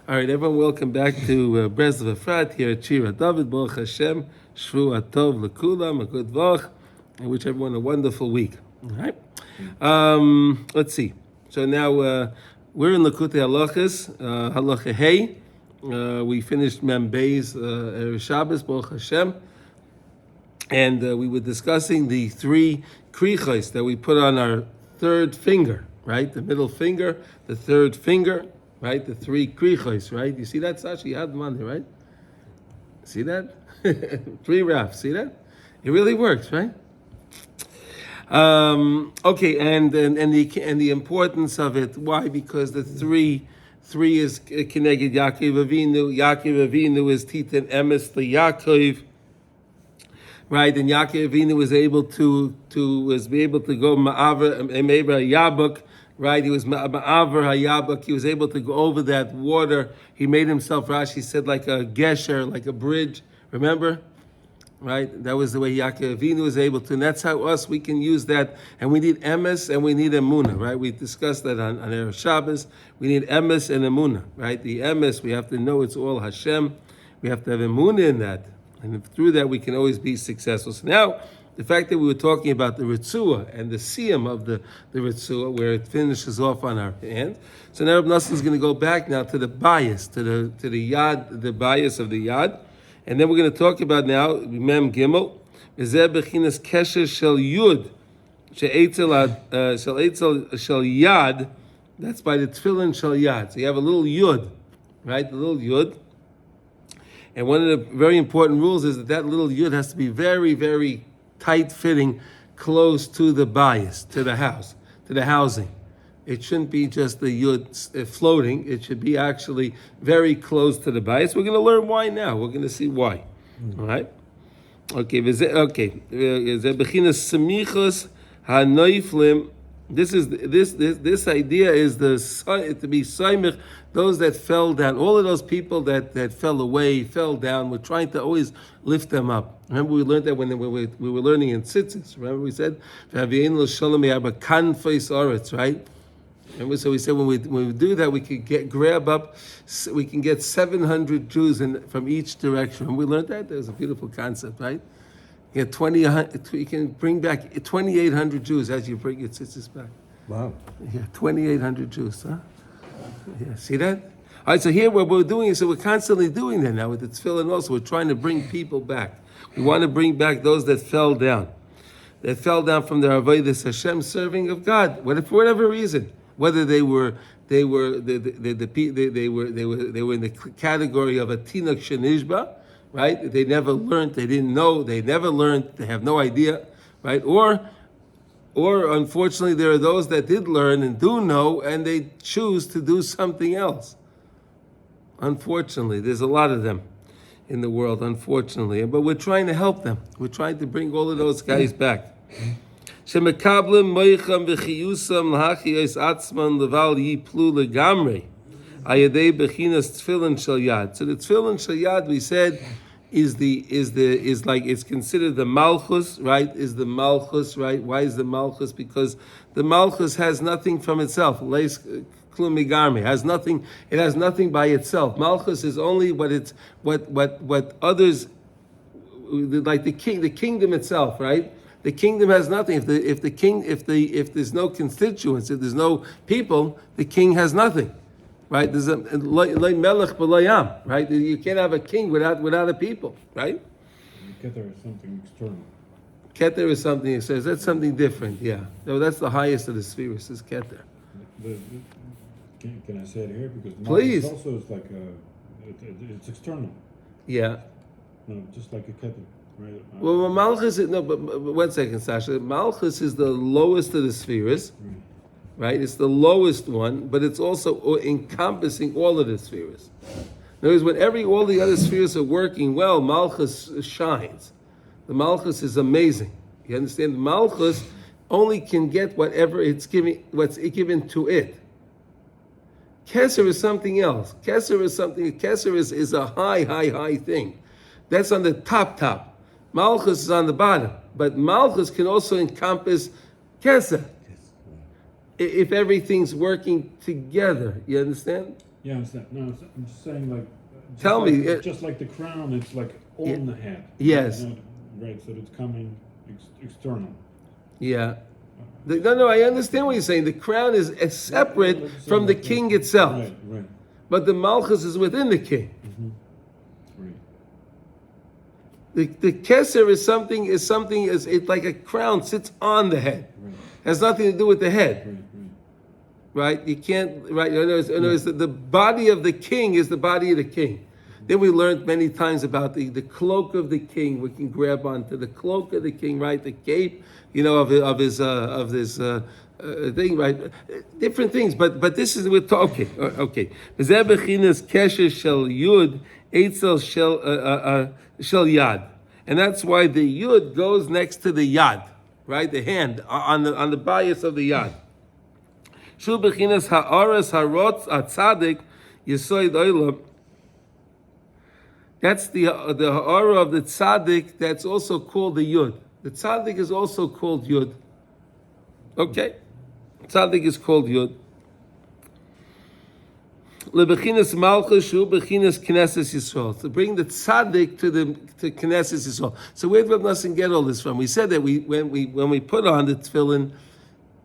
All right, everyone, welcome back to Breslov Efrat here at Shira David. Baruch Hashem, Shvu Atov L'Kulam, a good vach, and wish everyone a wonderful week. All right, let's see. So now we're in Likutey Halachos, Halacha Hey. We finished Mem Beis Shabbos, Baruch Hashem, and we were discussing the three krichos that we put on our third finger, right? The middle finger, the third finger. Right, the three krichos, right? You see that, Sasha? You have them on there, right? See that? Three rafs, see that? It really works, right? Okay, and the importance of it. Why? Because the three is Keneged Yaakov Avinu. Yaakov Avinu is Titan Emes the Yaakov, right? And Yaakov Avinu was able to go Ma'aver Emeba Yabuk. Right, he was ma'aver hayabak. He was able to go over that water. He made himself, Rashi said, like a gesher, like a bridge. Remember, right? That was the way Yaakov Avinu was able to. And that's how we can use that. And we need emes and we need emunah, right? We discussed that on Erev Shabbos. We need emes and emunah, right? The emes, we have to know it's all Hashem. We have to have emunah in that, and through that we can always be successful. So now, the fact that we were talking about the ritzua and the siyam of the ritzua, where it finishes off on our hand. So now Reb Nosson is going to go back now to the bias, to the yad, the bias of the yad, and then we're going to talk about now Mem Gimel, Zeh bechinas kesher shel yud, she'etzel shel yad. That's by the tefillin shel yad. So you have a little yud, right? The little yud. And one of the very important rules is that little yud has to be very, very tight-fitting, close to the bias, to the house, to the housing. It shouldn't be just the yud floating. It should be actually very close to the bias. We're going to learn why now. We're going to see why. All right? Okay. This idea is to be saimich, those that fell down, all of those people that fell away, fell down. We're trying to always lift them up. Remember, we learned that when we were learning in tzitzis. Remember, we said, right? Remember, so we said when we do that, we could we can get 700 Jews from each direction. And we learned that. That was a beautiful concept, right? You can bring back 2,800 Jews as you bring your tzitzis back. Wow. Yeah, 2,800 Jews, huh? Yeah, see that? All right, so here what we're doing is, so we're constantly doing that now with the tefillin also. We're trying to bring people back. We want to bring back those that fell down from their avodas Hashem, serving of God, for whatever reason, whether they were in the category of a tinok shenishba, right? They never learned, they didn't know, they never learned, they have no idea, right? Or unfortunately, there are those that did learn and do know, and they choose to do something else. Unfortunately, there's a lot of them in the world, unfortunately. But we're trying to help them. We're trying to bring all of those guys back. So the tefillin shel yad, we said, is like, it's considered the malchus, right? Is the malchus, right? Why is the malchus? Because the malchus has nothing from itself. Leis klum migarme has nothing. It has nothing by itself. Malchus is only what others, like the kingdom itself, right? The kingdom has nothing. If there's no constituents, if there's no people, the king has nothing. Right? There's a melech b'layam. Right? You can't have a king without a people. Right? Keter is something external. Keter is something. It says that's something different. Yeah. No, that's the highest of the spheres. Is keter. Can I say it here? Because please. Also is like it's external. Yeah. No, just like a keter. Right? Well, Malchus is, no, but 1 second, Sasha. Malchus is the lowest of the spheres. Right? It's the lowest one, but it's also encompassing all of the spheres. In other words, when all the other spheres are working well, Malchus shines. The Malchus is amazing. You understand? The Malchus only can get whatever it's given, what's given to it. Keser is something else. Keser is a high thing. That's on the top. Malchus is on the bottom. But Malchus can also encompass Keser. If everything's working together, you understand? Yeah, I understand. No, I'm just saying, like, Tell me, just like the crown, it's like on the head. Yes. You know, right, so it's coming external. Yeah. No, I understand what you're saying. The crown is separate from the king itself. Right, right. But the malchus is within the king. Right. The keser is it's like a crown sits on the head. Right. Has nothing to do with the head. Right. Right? You can't, right? In other words, the body of the king is the body of the king. Then we learned many times about the cloak of the king. We can grab onto the cloak of the king, right? The cape, of his thing, right? Different things, but this is okay. Zeh bechinas kesher shel yud eitzel shel yad, and that's why the yud goes next to the yad, right? The hand on the bias of the yad. Shu bechinas ha'aras harotz atzadik yesoid olam. That's the ha'ara of the tzaddik. That's also called the yud. The tzaddik is also called yud. Okay, tzaddik is called yud. Lebechinas malchus shu bechinas knesses Yisrael. To bring the tzaddik to knesses Yisrael. So where did Rav Nosson get all this from? We said that when we put on the tefillin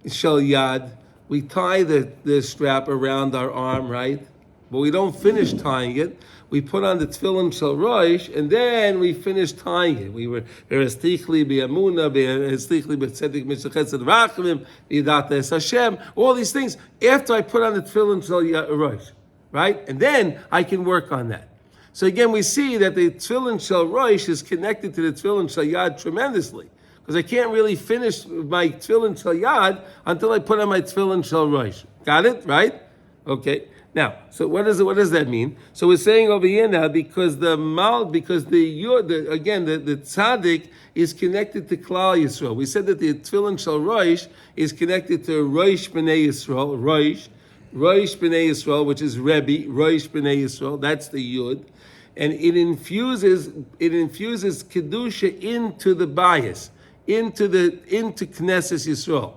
shel yad, we tie the strap around our arm, right? But we don't finish tying it. We put on the tefillin shel rosh, and then we finish tying it. We were stichli be'amuna, stichli be'tzedik mishachetz rachamim, yidat es Hashem. All these things after I put on the tefillin shel rosh, right? And then I can work on that. So again, we see that the tefillin shel rosh is connected to the tefillin shel yad tremendously, because I can't really finish my tefillin shel yad until I put on my tefillin shel rosh. Got it, right? Okay. Now, so what does that mean? So we're saying over here now, because the tzaddik is connected to Klal Yisrael. We said that the tefillin shel rosh is connected to Rosh B'nai Yisrael, Rosh B'nai Yisrael, which is Rebbe, Rosh B'nai Yisrael. That's the yud, and it infuses kedusha into the bias, into Knesses Yisrael.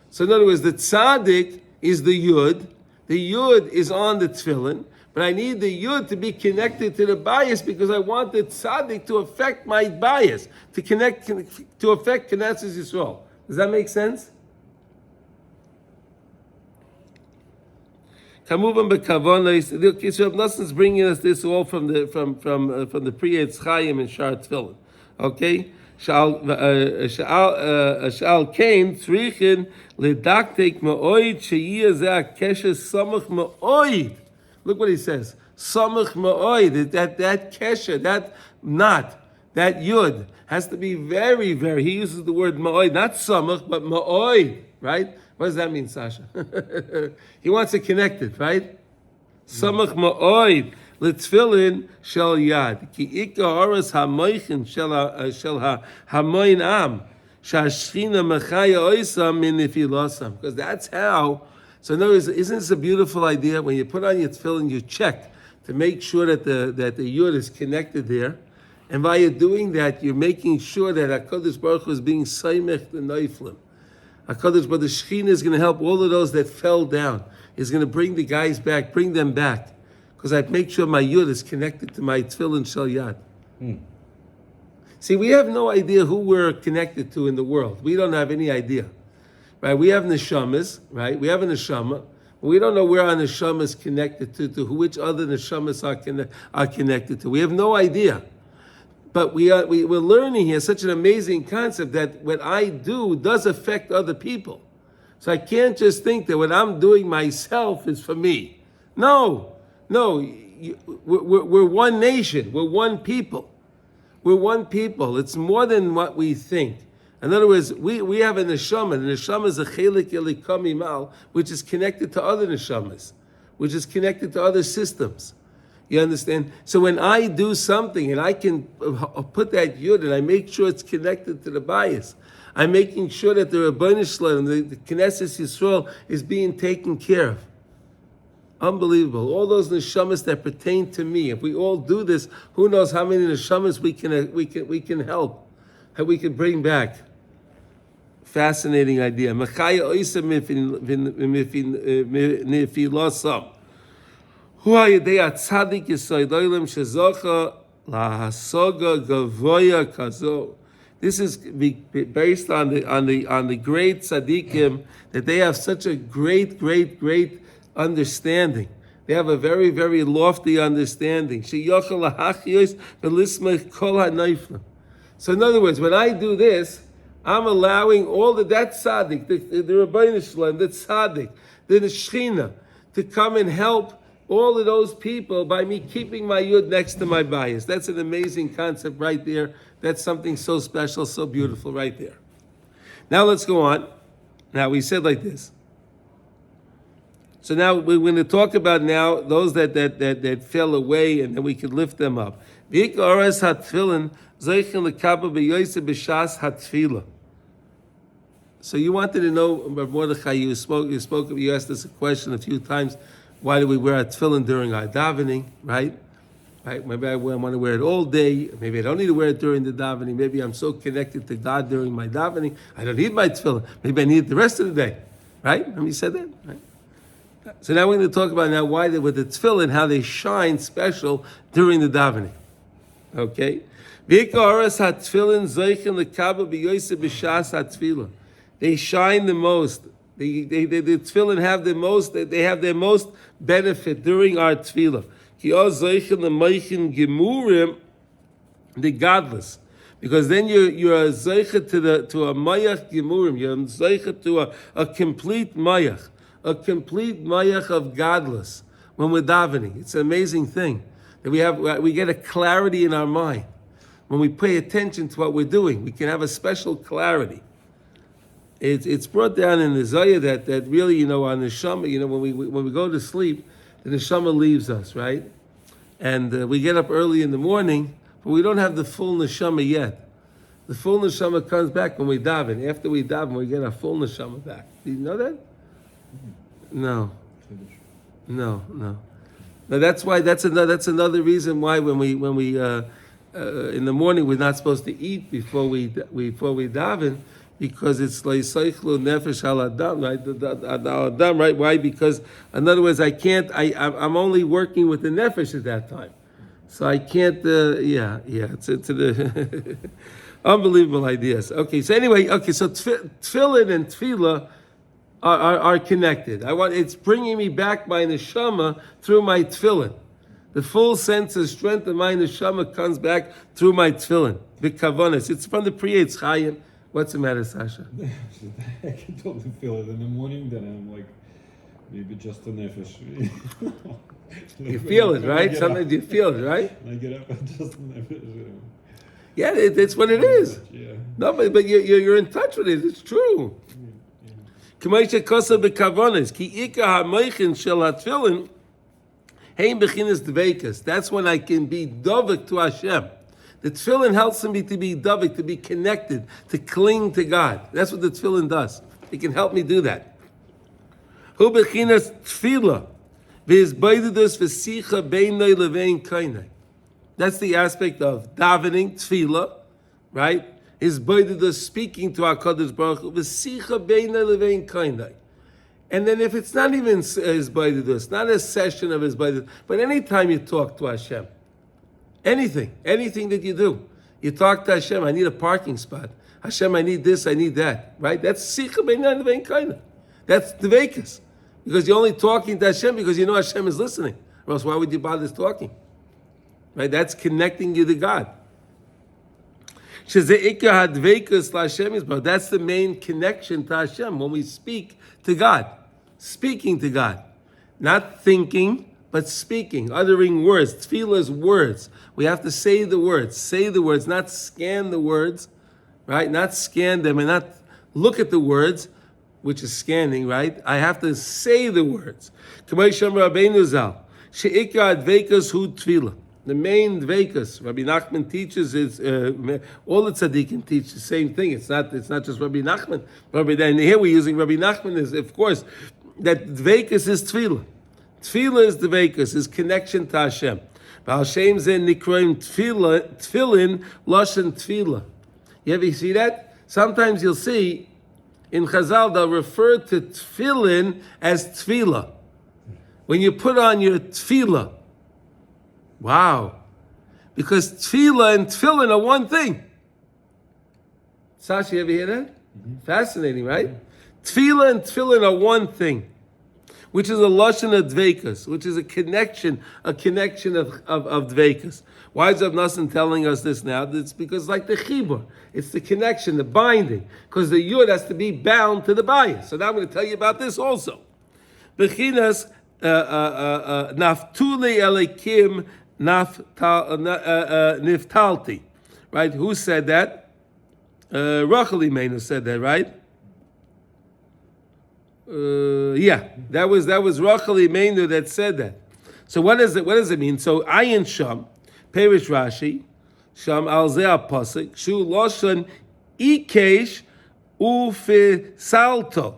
So in other words, the tzaddik is the yud. The yud is on the tefillin, but I need the yud to be connected to the bias because I want the tzaddik to affect my bias, to affect Knesset Yisrael. Does that make sense? Kamuvan bekavonos. So Rav Nosson's bringing us this all from the Pri Etz Chaim and Shar Tefillin. Okay. Shal came tzrichin ledaktek ma'oid sheyiyah zeh kesher samach ma'oid. Look what he says. Samach ma'oid. That kesher, that knot, that yud has to be very, very. He uses the word ma'oid, not samach, but ma'oid. Right? What does that mean, Sasha? He wants it connected, right? Samach ma'oid. L'tfilin shel yad ki ika horas hamoichin shel hamoin am shashchina mechaya oisam min nefilosam, because that's how. So in other words, isn't this a beautiful idea? When you put on your tefillin, you check to make sure that the yud is connected there, and by you doing that, you're making sure that HaKadosh Baruch Hu is being saimech the neiflim. HaKadosh Baruch Hu, the Shechina is going to help all of those that fell down. He's going to bring the guys back, bring them back. Because I make sure my yud is connected to my tefillin shel yad. See, we have no idea who we're connected to in the world. We don't have any idea, right? We have neshamas, right? We have a neshama. We don't know where our neshama is connected to which other neshamas are connected to. We have no idea. But we're learning here such an amazing concept that what I do does affect other people. So I can't just think that what I'm doing myself is for me. No, we're one nation. We're one people. We're one people. It's more than what we think. In other words, we have a neshama. The neshama is a chelik elikam imal, which is connected to other neshamas, which is connected to other systems. You understand? So when I do something and I can put that yud and I make sure it's connected to the bias, I'm making sure that the Rebbeinu Shalom, the Knesset Yisrael, is being taken care of. Unbelievable. All those neshamas that pertain to me. If we all do this, who knows how many neshamas we can help, how we can bring back. Fascinating idea. Mechaya oisa nefilosam. Hu hayedei atzadik yisoid oilam shezocha lahasoga gavoya kazo. This is based on the great tzaddikim, that they have such a great understanding. They have a very, very lofty understanding. Sheyochel lahachyos v'lismech kol hanayflim. So in other words, when I do this, I'm allowing all that tzaddik, the Rabbeinu Shalom, the tzaddik, the Shechina, to come and help all of those people by me keeping my yud next to my bias. That's an amazing concept right there. That's something so special, so beautiful right there. Now let's go on. Now we said like this. So now we're going to talk about now those that fell away, and then we can lift them up. So you wanted to know, Mordechai, you asked us a question a few times. Why do we wear a tefillin during our davening, right? Right? Maybe I want to wear it all day. Maybe I don't need to wear it during the davening. Maybe I'm so connected to God during my davening, I don't need my tefillin. Maybe I need it the rest of the day, right? Remember you said that, right? So now we're going to talk about now why with the tefillin, how they shine special during the davening. Okay? They shine the most. The tefillin have the most. They have their most benefit during our tefillah. The godless, because then you're a zeicha to a mayach gemurim. You're a zeicha to a complete mayach of godless when we're davening. It's an amazing thing that we get a clarity in our mind when we pay attention to what we're doing. We can have a special clarity. It's brought down in the Zohar that really, on the neshama, when we go to sleep, the neshama leaves us, right? And we get up early in the morning, but we don't have the full neshama yet. The full neshama comes back when we daven. After we daven, we get our full neshama back. Do you know that? No. No, that's why. That's another reason why when we in the morning we're not supposed to eat before we daven. Because it's like seichlu nefesh al adam, right? Adam, right? Why? Because in other words, I'm only working with the nefesh at that time, so I can't. It's the unbelievable ideas. Okay, so anyway, so tefillin and tefillah are connected. It's bringing me back my neshama through my tefillin. The full sense of strength of my neshama comes back through my tefillin. The kavanas. It's from the Pri Etz Chaim. What's the matter, Sasha? I can totally feel it in the morning. Then I'm like, maybe just a nefesh. You feel it, right? Sometimes you feel it, right? I get up and just a nefesh. Yeah, it's what it is. Yeah. No, but you're in touch with it. It's true. K'maisha kosa b'kavonis ki ika ha'meichin shel ha'tfilin hein b'chinas dveikas. That's when I can be dovek to Hashem. The tefillin helps me to be dovek, to be connected, to cling to God. That's what the tefillin does. It can help me do that. Hu b'chinas tefila v'izbaydidus v'sicha beinay levein kainay. That's the aspect of davening, tefila, right? Izbaydidus speaking to HaKadosh Baruch Hu v'sicha beinay levein kainay. And then if it's not even izbaydidus, not a session of izbaydidus, but anytime you talk to Hashem, anything that you do, you talk to Hashem. I need a parking spot. Hashem, I need this, I need that. Right? That's sicha b'inyan levein kaina. That's dveikus. Because you're only talking to Hashem because you know Hashem is listening. Or else why would you bother talking? Right? That's connecting you to God. That's the main connection to Hashem when we speak to God. Speaking to God. Not thinking, but speaking, uttering words. Tefillah is words. We have to say the words, not scan the words, right? Not scan them and not look at the words, which is scanning, right? I have to say the words. The main dveikus, Rabbi Nachman teaches, is all the tzaddikim teach the same thing. It's not just Rabbi Nachman. And here we're using Rabbi Nachman is, of course, that dveikus is tefillah. Tefillah is dveikus, is connection to Hashem. Hashem zen nikroim tefillin lashon tefillah. You ever see that? Sometimes you'll see in Chazal they'll refer to tefillin as tefillah. when you put on your tefila. Wow. Because tefila and tefillin are one thing. Sasha, you ever hear that? Fascinating, right? Tefila and tefillin are one thing, which is a lashon of dveikus, which is a connection of dveikus. Why is Rav Nosson telling us this now? It's because like the chibur, it's the connection, the binding, because the yud has to be bound to the bayis. So now I'm going to tell you about this also. Bechinas naftuli elikim niftalti. Right? Who said that? Rachel Imenu said that, right? That was Rachel Imenu that said that. So what does it mean? So Ayin Sham, Perish Rashi, Sham al Zeh Pasuk, Shu Loshan Ikesh Ufisalto.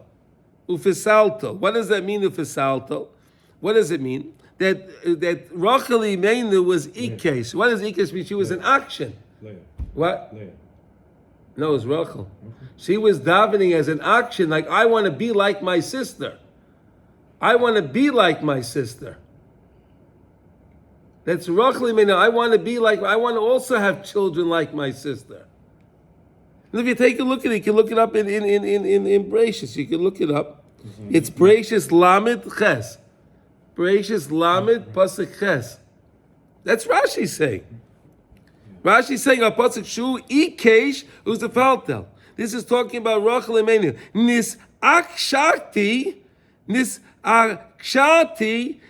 Ufisalto. What does that mean, Ufisalto? What does it mean? That Rachel Imenu was Ikesh. What does Ikesh mean? She was in action. Leah. What? Leah. No, it was Rachel. She was davening as an action, like, I want to be like my sister. I want to be like my sister. That's Rachel Imenu. I want to also have children like my sister. And if you take a look at it, you can look it up in Breishis. You can look it up. It's Breishis Lamed Ches. Breishis Lamed Pasuk Ches. That's Rashi saying. Rashi saying pasuk shu ikesh uzefaltel. This is talking about Rachel Imenu. Nis akshati.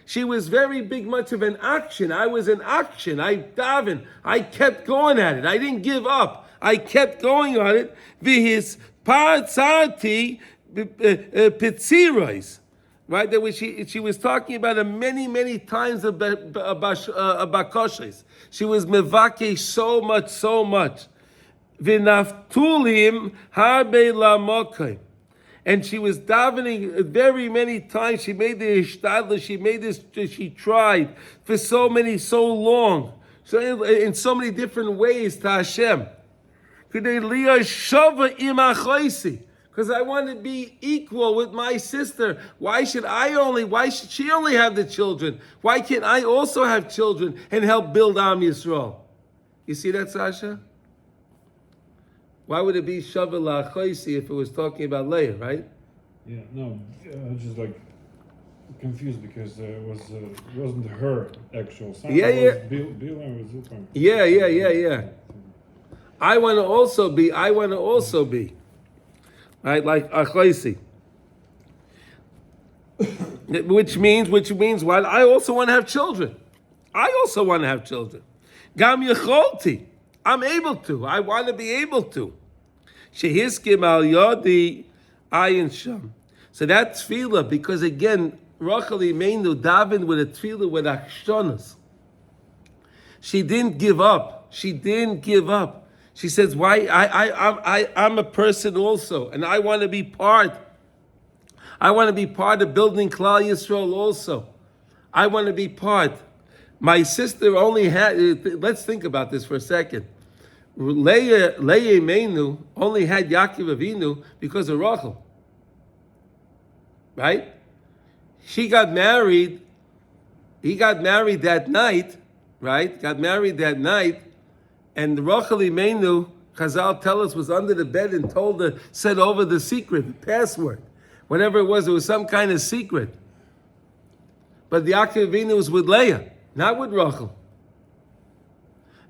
She was very big, much of an action. I was in action. I davened. I kept going at it. I didn't give up. I kept going on it. Vihis partzati pitzirois. Right, that she was talking about it many times about koshes. She was mevake so much. V'naftulim harbe lamokai. And she was davening very many times. She made the ishtadla. She tried for so long. So in so many different ways to Hashem. Because I want to be equal with my sister. Why should she only have the children? Why can't I also have children and help build Am Yisrael? You see that, Sasha? Why would it be Shava La'achoisi if it was talking about Leah, right? Yeah, no, just like confused because it wasn't her actual son. Yeah. It was Bila was Zilpan. Yeah. I want to also be. Right, like Achoisi. Which means what? I also want to have children. Gam yecholti. I'm able to. I want to be able to. Shehiskim al yodi ayin sham. So that tefillah, because again, Rachel Imenu davened with a tefillah with akshonas. She didn't give up. She says, "Why? I'm a person also, and I want to be part. I want to be part of building Klal Yisrael also. I want to be part." My sister only had. Let's think about this for a second. Leah Imenu only had Yaakov Avinu because of Rachel. Right? She got married. He got married that night. Right? Got married that night. And Rachel Imenu, Chazal tell us, was under the bed and said over the secret, password. Whatever it was some kind of secret. But the Yaakov Avinu was with Leah, not with Rachel.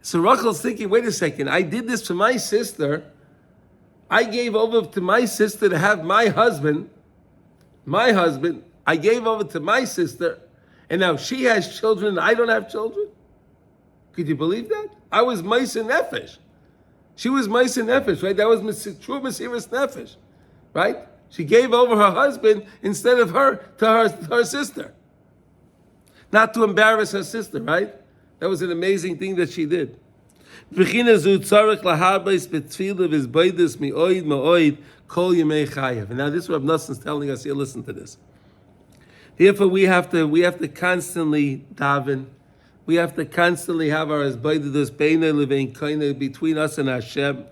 So Rachel's thinking, wait a second, I did this for my sister. I gave over to my sister to have my husband. I gave over to my sister. And now she has children and I don't have children? Could you believe that? I was Meiser Nefesh. She was Meiser Nefesh, right? That was true Mesiras Nefesh, right? She gave over her husband instead of her to her sister. Not to embarrass her sister, right? That was an amazing thing that she did. Now this is what Rav Nosson is telling us here. Listen to this. Therefore, we have to constantly daven. We have to constantly have our asbaidus beina levein kaina between us and Hashem.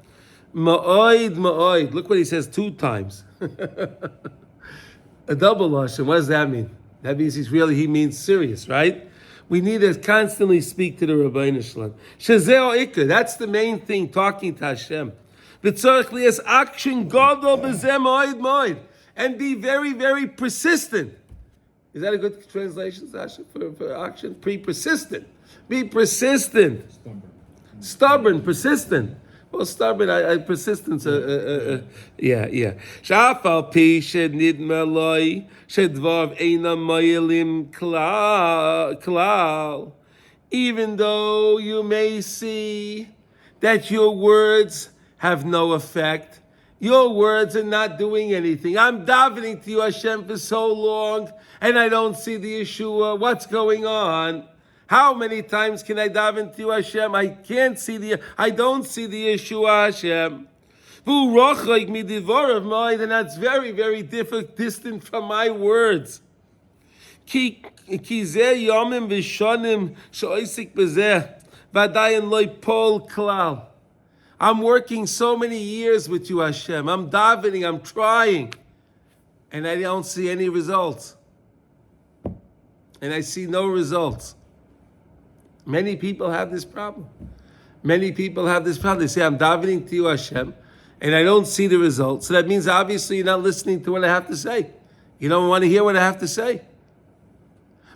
Ma'oid. Look what he says 2 times. A double lashon. What does that mean? That means he means serious, right? We need to constantly speak to the Rabbeinu Shalom. Shezeo Ikka, that's the main thing, talking to Hashem. V'tzorich lias action gadol b'zeh moed moed. And be very, very persistent. Is that a good translation, Sasha, for action? Be persistent. Be persistent. Stubborn, persistent. Well, stubborn, persistence, yeah. Shafal pi shed nidma loi, shed dvav eina ma'ilim klal. Even though you may see that your words have no effect, your words are not doing anything. I'm davening to you, Hashem, for so long, and I don't see the Yeshua. What's going on? How many times can I daven to you, Hashem? I don't see the Yeshua, Hashem. And that's very, very distant from my words. I'm working so many years with you, Hashem. I'm davening, I'm trying, and I don't see any results. And I see no results. Many people have this problem. They say, I'm davening to you, Hashem, and I don't see the results. So that means obviously you're not listening to what I have to say. You don't want to hear what I have to say.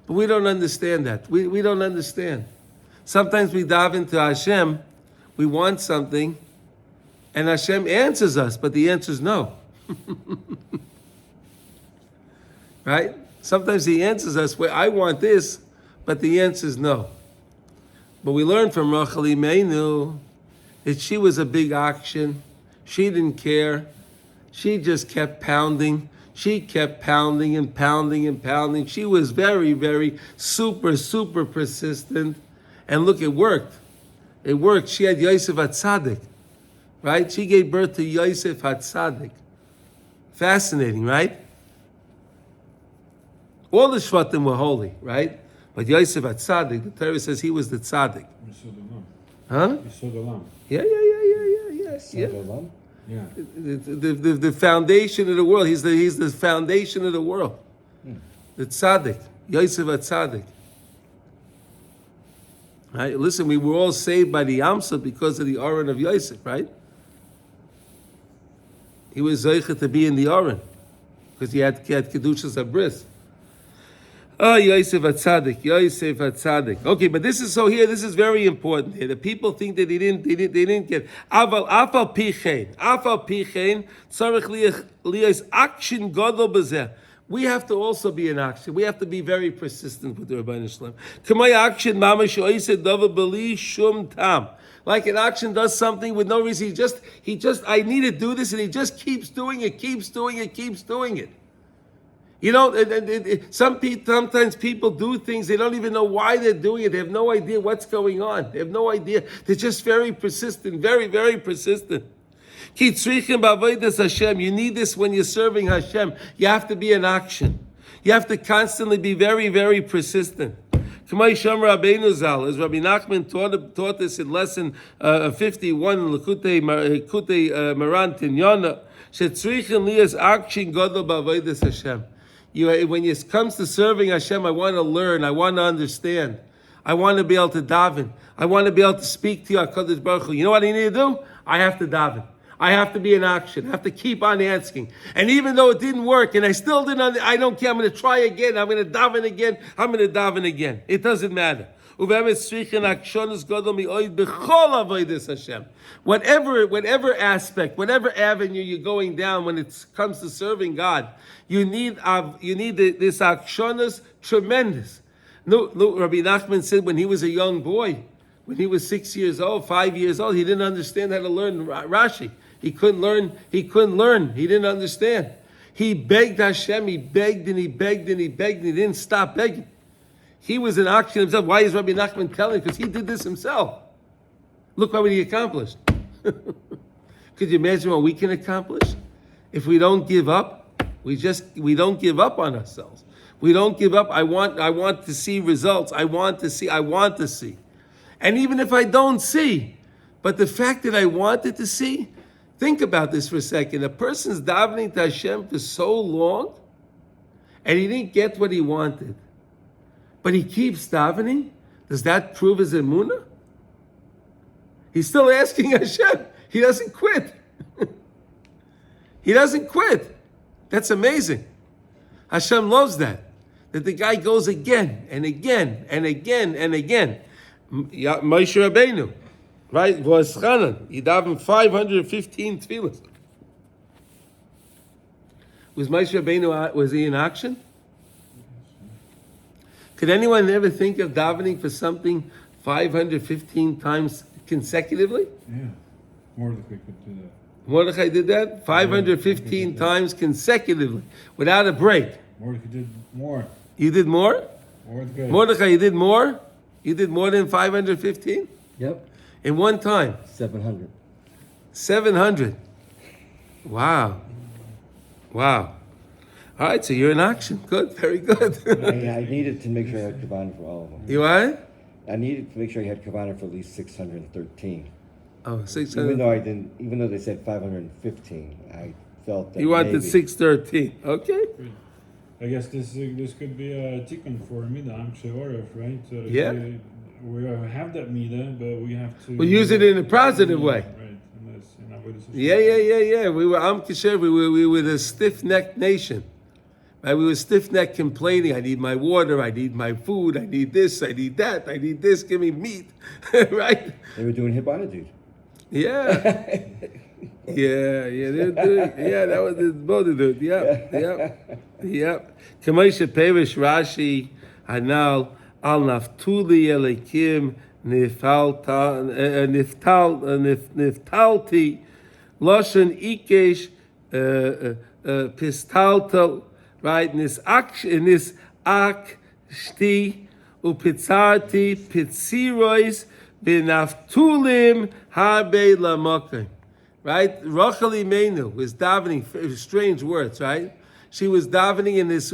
But we don't understand that. We don't understand. Sometimes we daven to Hashem, we want something, and Hashem answers us, but the answer is no. Right? Sometimes He answers us where I want this, but the answer is no. But we learned from Rachel Imeinu that she was a big oxen. She didn't care. She just kept pounding. She kept pounding and pounding and pounding. She was very, very super persistent. And look, it worked. It worked. She had Yosef HaTzadik, right? She gave birth to Yosef HaTzadik. Fascinating, right? All the Shvatim were holy, right? But Yosef HaTzadik, the Torah says he was the Tzadik. Huh? You saw the lamb. Yeah. Yeah. The foundation of the world. He's the foundation of the world. The Tzadik, Yosef HaTzadik. Right? Listen, we were all saved by the Yamsuf because of the Aron of Yosef, right? He was Zeicha to be in the Aron because he had Kedushas Abris. Oh, Yosef HaTzadik. Okay, but this is very important here. The people think that they didn't get Afal Pichein, Tzarich Liyos Action Gadol B'zeh. We have to also be in action. We have to be very persistent with the Rabbeinu Shalom. Kamay action mamash oised davar b'li shum tam. Like an action does something with no reason. He just I need to do this, and he just keeps doing it. You know, sometimes people do things, they don't even know why they're doing it. They have no idea what's going on. They have no idea. They're just very persistent, very, very persistent. You need this when you're serving Hashem. You have to be in action. You have to constantly be very, very persistent. As Rabbi Nachman taught us in lesson 51 in Likutey Maran Tinyana, Hashem. When it comes to serving Hashem, I want to learn, I want to understand. I want to be able to daven. I want to be able to speak to you, HaKadosh Baruch Hu. You know what I need to do? I have to daven. I have to be in action. I have to keep on asking. And even though it didn't work, and I still didn't, I don't care, I'm going to try again, I'm going to daven again. It doesn't matter. Whatever aspect, whatever avenue you're going down when it comes to serving God, you need this akshonas tremendous. No, Rabbi Nachman said when he was a young boy, when he was 6 years old, 5 years old, he didn't understand how to learn Rashi. He couldn't learn. He didn't understand. He begged Hashem. He begged and he begged and he begged and he didn't stop begging. He was an action himself. Why is Rabbi Nachman telling? Because he did this himself. Look what he accomplished. Could you imagine what we can accomplish? If we don't give up, we don't give up on ourselves. We don't give up. I want to see results. I want to see. And even if I don't see, but the fact that I wanted to see, think about this for a second. A person's davening to Hashem for so long, and he didn't get what he wanted, but he keeps davening, does that prove his emunah? He's still asking Hashem. He doesn't quit. He doesn't quit. That's amazing. Hashem loves that the guy goes again and again and again and again. Moshe Rabbeinu, right? Was Chanan. He davened 515 tefillas. Was Moshe Rabbeinu, was he in action? Could anyone ever think of davening for something 515 times consecutively? Yeah, Mordechai could do that. Mordechai did that 515 times consecutively without a break. Mordechai did more. You did more? Mordechai, you did more? You did more than 515? Yep. In one time? 700. 700. Wow. Wow. All right, so you're in action. Good, very good. I needed to make sure I had Kavanah for all of them. You what? I needed to make sure I had Kavanah for at least 613. Oh, 600. Even though they said 515, I felt that You wanted maybe. 613. Okay. I guess this could be a tikkun for Midah, Sheoref, right? So Yeah. We have that Midah, but we have to... We'll use it in a positive way. Right. Unless, with the Yeah. We were Am Kasher, we were the stiff-necked nation. Right? We were stiff-necked complaining, I need my water, I need my food, I need this, I need that, I need this, give me meat. Right? They were doing Hibbanadud. Yeah. That was the Bodhidut. Yep. Kamesha Perish Rashi Hanal Al Naftuli Elikim Niftalti Loshen Ikesh Pistalto, right? Nis Akshti Upitzarti Pitzirois Binaftulim Habe Lamokim. Right? Rachel Imenu was davening, strange words, right? She was davening in this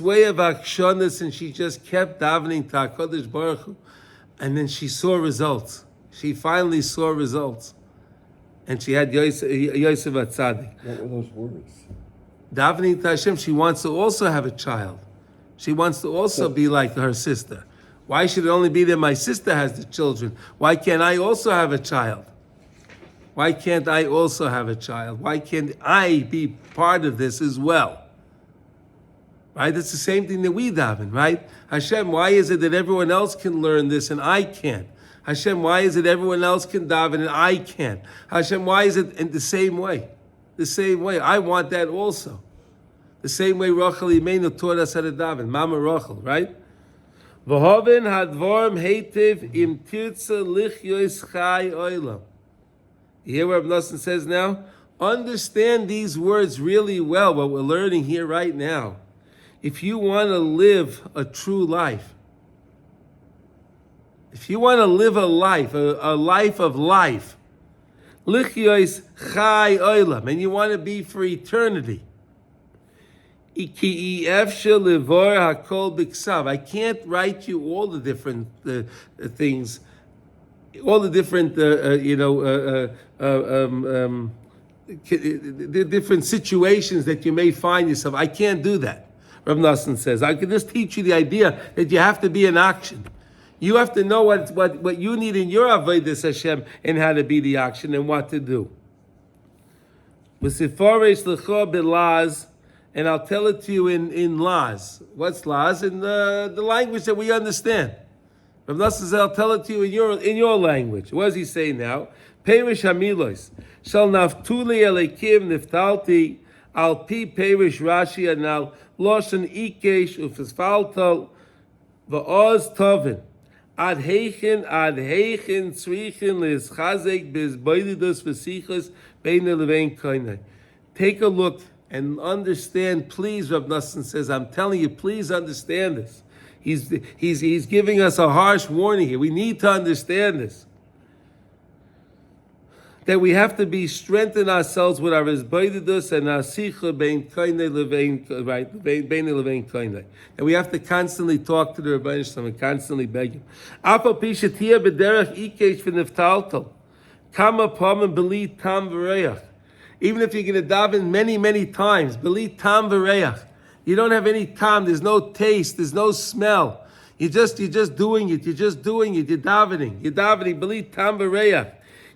way of akshonas, and she just kept davening to HaKadosh Baruch Hu. And then she saw results. She finally saw results. And she had Yosef Atzadik. What were those words? Davening to Hashem, she wants to also have a child. She wants to also be like her sister. Why should it only be that my sister has the children? Why can't I also have a child? Why can't I also have a child? Why can't I be part of this as well? Right? It's the same thing that we daven, right? Hashem, why is it that everyone else can learn this and I can't? Hashem, why is it everyone else can daven and I can't? Hashem, why is it in the same way? The same way. I want that also. The same way Rachel Imenu taught us how to daven. Mama Rachel, right? V'hoven hadvorm heitiv im tirtza lichyois chai oilam. You hear what Reb Nosson says now? Understand these words really well, what we're learning here right now. If you want to live a true life, if you want to live a life of life, lichyois chai oilam, and you want to be for eternity, I can't write you all the different things, all the different, the different situations that you may find yourself. I can't do that. Reb Nosson says, I can just teach you the idea that you have to be in action. You have to know what you need in your avodas Hashem and how to be the action and what to do. And I'll tell it to you in Laz. What's Laz? In the language that we understand. Rav Nosson says, I'll tell it to you in your language. What does he say now? Perish hamilos. Shal naftuli elikim niftalti al pi perish Rashi anal loshen ikesh ufesfaltal va'oz tovin. Ad heichen tzrichin lischazek bezboididus v'sichas bein levein koinai. Take a look and understand, please, Reb Nosson says, I'm telling you, please understand this. He's giving us a harsh warning here. We need to understand this. That we have to be strengthen ourselves with our izbaididus and our sicha bein koinei levein, right, bein levein koinei. And we have to constantly talk to the Rebbeinu Shalom and constantly beg him. Apo pisha tia b'derech ikesh v'niftalto. Kama pam beli tam v'reach. Even if you're going to daven many, many times, beli tam v'reach. You don't have any tam. There's no taste. There's no smell. You're just doing it. You're just doing it. You're davening. You're davening. Beli tam v'reach.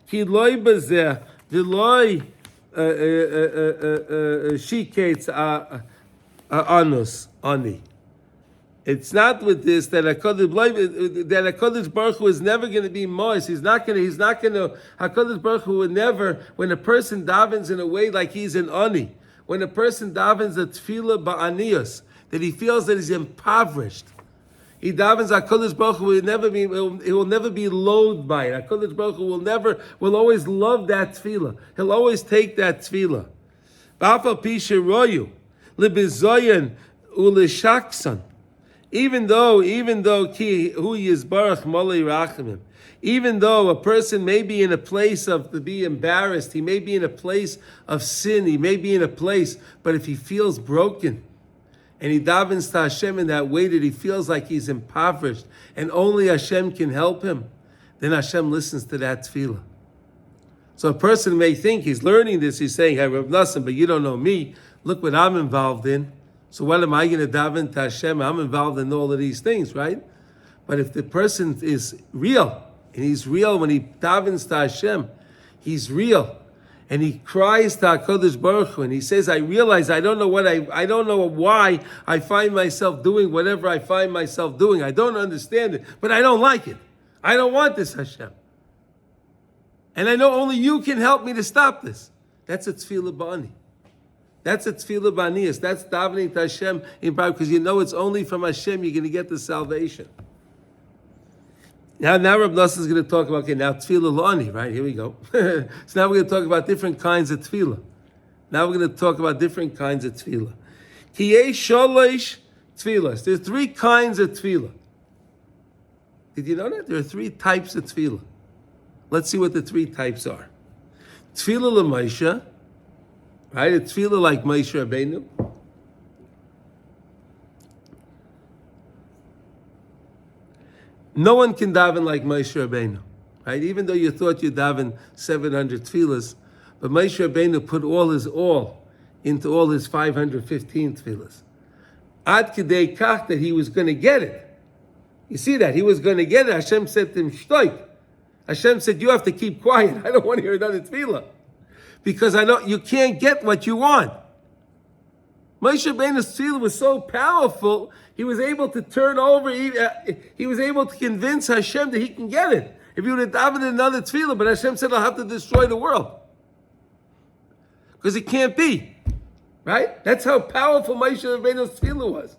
Ki loy bezeh v'loy shikates anus ani. It's not with this that HaKadosh Baruch Hu is never going to be moist. He's not going to, HaKadosh Baruch Hu would never, when a person davens in a way like he's an ani, when a person davens a tefillah ba'aniyos, that he feels that he's impoverished, he davens HaKadosh Baruch Hu will never be loathed by it. HaKadosh Baruch Hu will always love that tefillah. He'll always take that tefillah. Ba'afal pi sheroyu, libizoyen ulishaksan. Even though ki hu yizbarach malei rachamim, even though a person may be in a place to be embarrassed, he may be in a place of sin, he may be in a place, but if he feels broken, and he davens to Hashem in that way that he feels like he's impoverished, and only Hashem can help him, then Hashem listens to that tefillah. So a person may think he's learning this, he's saying, hey, Rav Nassim, but you don't know me, look what I'm involved in. So what am I going to daven to Hashem? I'm involved in all of these things, right? But if the person is real, and he's real when he davens to Hashem, he's real, and he cries to HaKadosh Baruch Hu, and he says, I realize I don't know why I find myself doing whatever I find myself doing. I don't understand it, but I don't like it. I don't want this, Hashem. And I know only you can help me to stop this. That's a tefillah ba'ani. That's a tefillah b'aniyos. That's davening to Hashem in prayer, because you know it's only from Hashem you're going to get the salvation. Now Rav Nassim is going to talk about, now tefillah la'ani, right? Here we go. So now we're going to talk about different kinds of tefillah. Now we're going to talk about different kinds of tefillah. Ki yesh shalosh tefillas. There's 3 kinds of tefillah. Did you know that? There are 3 types of tefillah. Let's see what the 3 types are. Tefillah l'maisha. Right, a tefillah like Moshe Rabbeinu. No one can daven like Moshe Rabbeinu, right? Even though you thought you daven 700 tefillahs, but Moshe Rabbeinu put all his all into all his 515 tefillahs. Ad kedei kach that he was going to get it. You see that? He was going to get it. Hashem said to him, shtoik. Hashem said, you have to keep quiet. I don't want to hear another tefillah. Because I know you can't get what you want. Moshe Rabbeinu's tefillah was so powerful, he was able to turn over, he was able to convince Hashem that he can get it. If you would have davened another tefillah, but Hashem said, I'll have to destroy the world. Because it can't be. Right? That's how powerful Moshe Rabbeinu's tefillah was.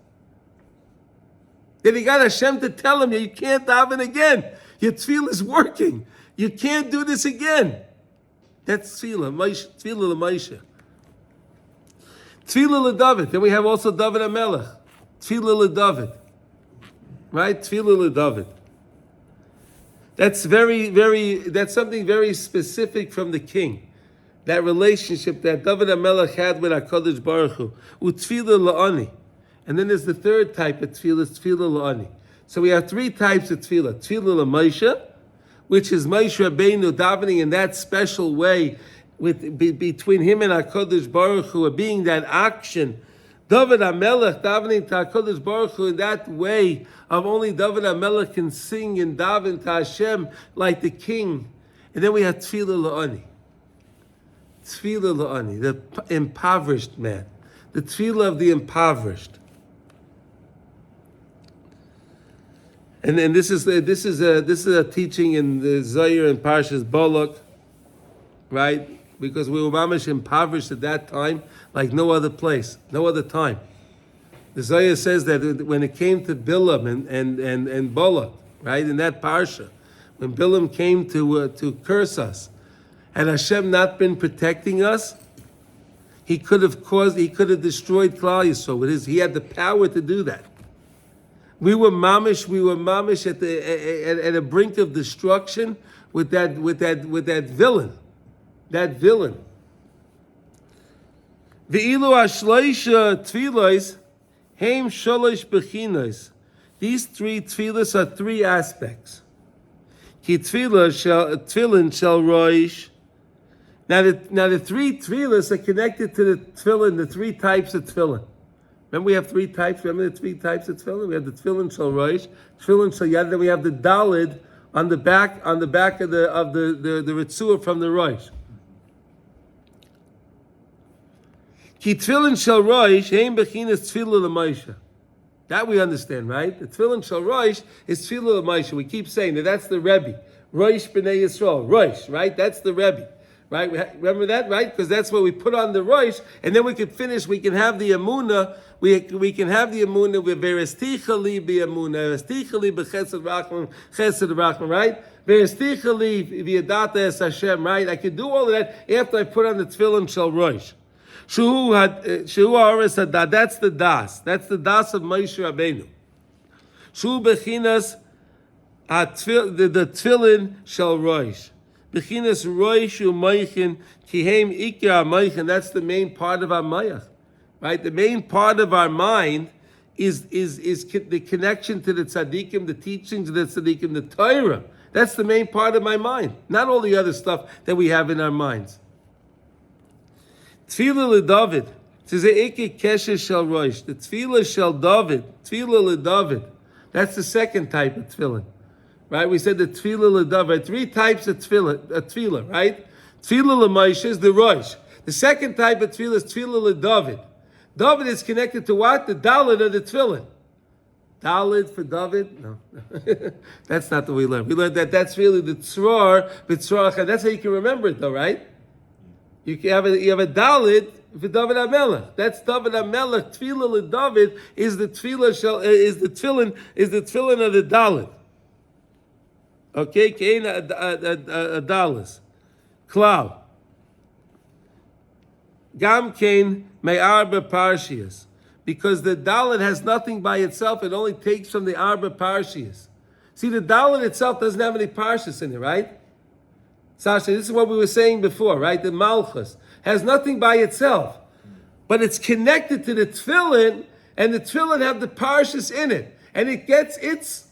Then he got Hashem to tell him, you can't daven again. Your tefillah is working. You can't do this again. That's tefillah, tefillah l'Moshe. Tefillah l'David. Then we have also David HaMelech. Tefillah l'David. Right? Tefillah l'David. That's that's something very specific from the king. That relationship that David HaMelech had with HaKadosh Baruch Hu. U'tefillah la'ani. And then there's the 3rd type of tefillah, tefillah la'ani. So we have 3 types of tefillah. Tefillah l'Moshe, which is Moshe Rabbeinu davening in that special way between him and HaKadosh Baruch Hu, being that action. David HaMelech davening to HaKadosh Baruch Hu in that way of only David HaMelech can sing and daven to Hashem like the king. And then we have Tefillah la'ani. Tefillah la'ani, the impoverished man. The Tefillah of the impoverished. And this is a teaching in the Zohar and Parshas Balak, right? Because we were mamish impoverished at that time like no other place, no other time. The Zohar says that when it came to Bilam and Balak, right, in that parsha, when Bilam came to curse us, had Hashem not been protecting us, he could have destroyed Klal Yisrael with he had the power to do that. We were mamish at a brink of destruction with that villain. That villain. Ve'ilu ashleisha tefillos heim shalosh bechinos. These 3 tefillos are 3 aspects. Ki tefillin shel roish Now the three tefillas are connected to the tefillin, the three types of tefillin. Remember we have three types. Remember the three types of tefillin? We have the tefillin shel rosh, tefillin shel yad, then we have the dalid on the back of the ritzua from the rosh. Ki tefillin shel rosh heim bechinas tefillah l'maisha. That we understand, right? The tefillin shel rosh is tefillah l'maisha. We keep saying that. That's the Rebbe. Rosh b'nei Yisrael. Rosh, right? That's the Rebbe. Right? Remember that, right? Because that's what we put on the rosh, and then we can finish. We can have the amuna. We can have the amuna with veresticha li b'amuna, veresticha li b'chesed rachman, right? Veresticha li v'yadata es Hashem, right? I can do all of that after I put on the tefillin shel rosh. Shu ha'aretz hadat. That's the das. That's the das of Moshe Rabbeinu. Shu bechinas the tefillin shel rosh. Bechinas rosh u'moichin kihem ikra moichin. That's the main part of our mayach, right? The main part of our mind is the connection to the tzaddikim, the teachings of the tzaddikim, the Torah. That's the main part of my mind, not all the other stuff that we have in our minds. Tefila leDavid. It says Eike Kesher shel rosh. The tefila shel David. Tefila leDavid. That's the second type of tefillin. Right? We said the tefila leDavid. Right? Three types of tefila, right? Tefila leMoshe is the rosh. The second type of tefila is tefila leDavid. David is connected to what? The dalid of the tefillin. Dalid for David? No. That's not the way we learned. We learned that that's really the tzror, b'tzror. That's how you can remember it though, right? You have a dalid for David HaMelech. That's David HaMelech. Tefila leDavid is the tefila is the tefillin of the dalid. Okay, Kain Adalis. Klau. Gam Kain Me'arba Parshias. Because the Dalit has nothing by itself, it only takes from the Arba Parshias. See, the Dalit itself doesn't have any Parshas in it, right? Sasha, this is what we were saying before, right? The Malchus has nothing by itself. But it's connected to the Tefillin, and the Tefillin have the Parshas in it. And it gets its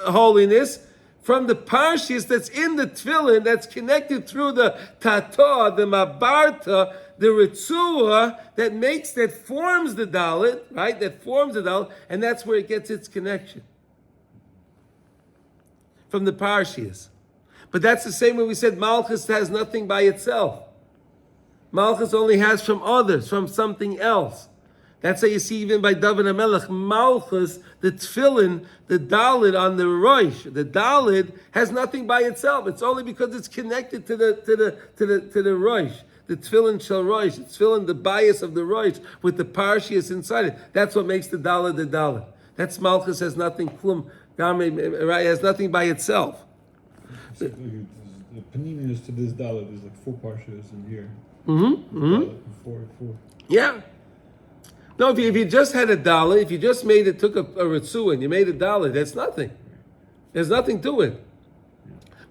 holiness from the parshas that's in the tefillin, that's connected through the tata, the mabarta, the ritzua that forms the dalit, right? That forms the dalit, and that's where it gets its connection from the parshas. But that's the same way we said Malchus has nothing by itself. Malchus only has from others, from something else. That's how you see even by David HaMelech, Malchus, the tefillin, the dalid on the rosh. The dalid has nothing by itself. It's only because it's connected to the rosh. The tefillin shel rosh. The tefillin, the bias of the rosh with the parshias inside it. That's what makes the dalid the dalid. That's Malchus has nothing. Right? Has nothing by itself. The paninis to this dalit is like 4 parshas in here. Four. Yeah. No, if you just had a dollar, if you just took a ritzua and you made a dollar, that's nothing. There's nothing to it.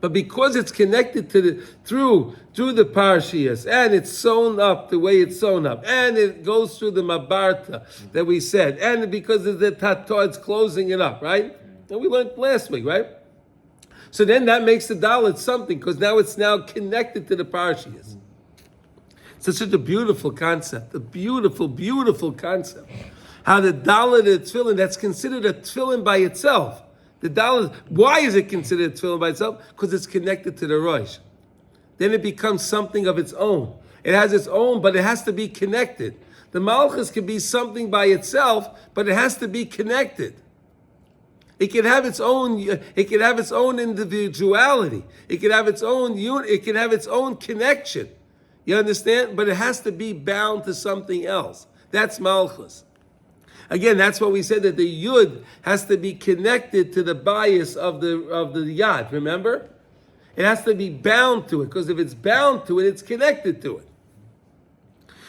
But because it's connected to through the parshias, and it's sewn up the way it's sewn up, and it goes through the mabarta that we said, and because of the tata, it's closing it up, right? And we learned last week, right? So then that makes the dalit something, because now it's connected to the parshias. So it's such a beautiful concept, a beautiful, beautiful concept. How the dalit of tefillin, that's considered a tefillin by itself. The dalit, why is it considered a tefillin by itself? Because it's connected to the rosh. Then it becomes something of its own. It has its own, but it has to be connected. The malchus can be something by itself, but it has to be connected. It can have its own. It can have its own individuality. It can have its own unit. It can have its own connection. You understand? But it has to be bound to something else. That's malchus. Again, that's what we said, that the yud has to be connected to the bias of the yad. Remember? It has to be bound to it, because if it's bound to it, it's connected to it.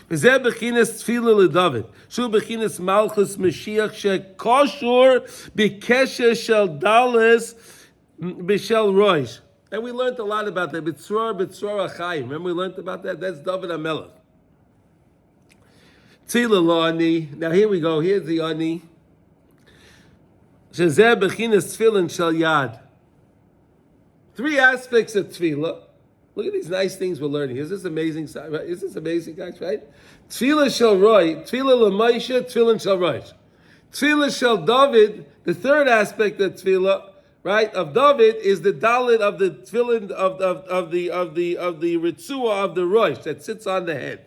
V'zeh bechinas tefila leDavid. Shu bechinas malchus Mashiach shekoshur b'kesher shel dalis b'shel rosh. And we learned a lot about that. B'tzror achayim. Remember we learned about that? That's David HaMelech. Tefila lo ani. Now here we go. Here's the ani. Shezeh bechinas tefillin shel yad. 3 aspects of tefillah. Look at these nice things we're learning. Is this amazing? Is this amazing, guys? Right? Tefila shel Roy, Tefila l'Moshe, Tefillin shel Rosh. Tefila shel David. The third aspect of Tefila, right, of David is the dalit of the Tefillin of the Ritzua of the Rosh that sits on the head.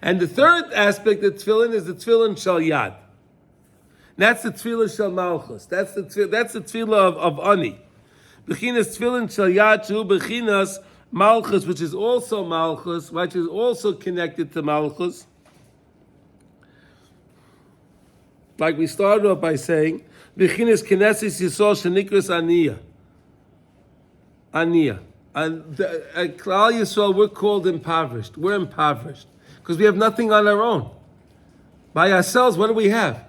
And the third aspect of Tefillin is the Tefillin shel Yad. That's the Tefila shel Malchus. That's the Tefila of Ani. Bechinas Tefillin shel Yad shu bechinas Malchus, which is also Malchus, which is also connected to Malchus. Like we started off by saying, bechinas Knesses Yisrael shenikras Aniyah. Aniyah. And at Klal Yisrael, we're called impoverished. We're impoverished because we have nothing on our own. By ourselves, what do we have?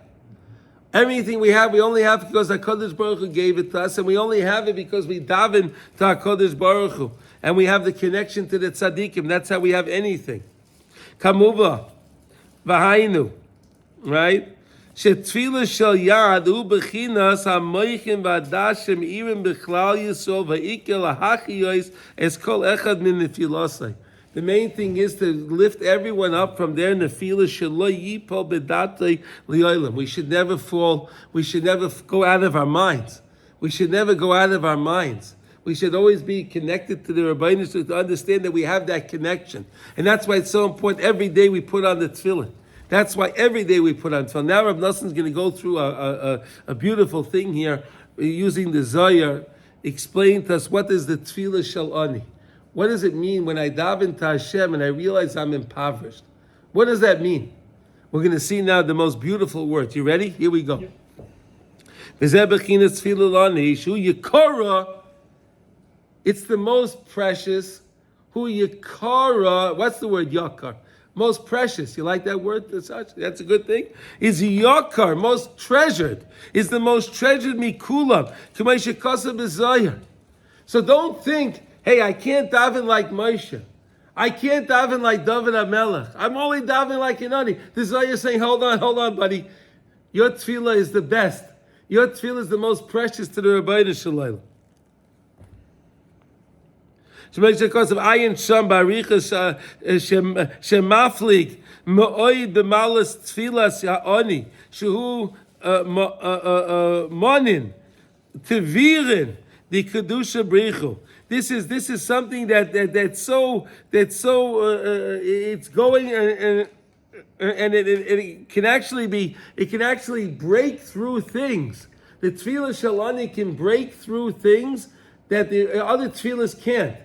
Everything we have, we only have because HaKadosh Baruch Hu gave it to us, and we only have it because we daven to HaKadosh Baruch Hu, and we have the connection to the tzaddikim. That's how we have anything. Kamuva, v'hainu, right? Shetfila shel yad u bechinas hamoichin v'adashem even b'chlal yisrael v'ikil ha'achiyos es kol echad min nefilosai. The main thing is to lift everyone up from their nefila shelo yipol bedatei li'olam. We should never fall. We should never go out of our minds. We should never go out of our minds. We should always be connected to the Rebbeinu to understand that we have that connection. And that's why it's so important. Every day we put on the tefillin. That's why every day we put on tefillin. Now Rav Nosson is going to go through a beautiful thing here, using the Zohar, explain to us what is the tefillah shel ani. What does it mean when I daven to Hashem and I realize I'm impoverished? What does that mean? We're going to see now the most beautiful words. You ready? Here we go. It's the most precious. Hu yikara. What's the word yakar? Most precious. You like that word? That's a good thing. Is yakar, most treasured. Is the most treasured mikulam. K'may shekasa b'zayir. So don't think, hey, I can't daven like Moshe. I can't daven like David HaMelech. I'm only daven like Inani. The Zohar is saying, hold on, buddy. Your tefillah is the best. Your tefillah is the most precious to the Rebbeinu Shalom. Shemekshekos of Ayin Sham Baricha Shemaflik Ma'oid B'malas Tfilas Ya'oni Shehu Monin Tevirin the Kedusha Brichu. This is something that's so it's going and it can actually break through things. The Tefillah Shalani can break through things that the other tefillahs can't.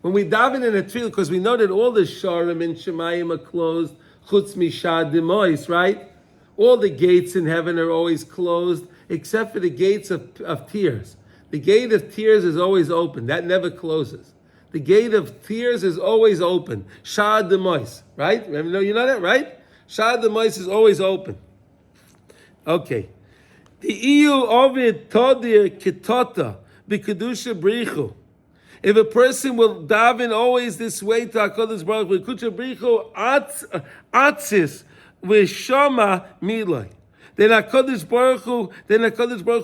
When we daven in a tefillah, because we know that all the sharim and shemayim are closed, chutz mishad demois, right? All the gates in heaven are always closed, except for the gates of tears. The gate of tears is always open. That never closes. The gate of tears is always open. Shad demois, right? You know that, right? Shad demois is always open. Okay. The iu ovid todir kitota b'kedusha brichu. If a person will daven always this way to HaKadosh Baruch Hu, Kedusha brichu atzis v'shama milai. Then HaKadosh Baruch Hu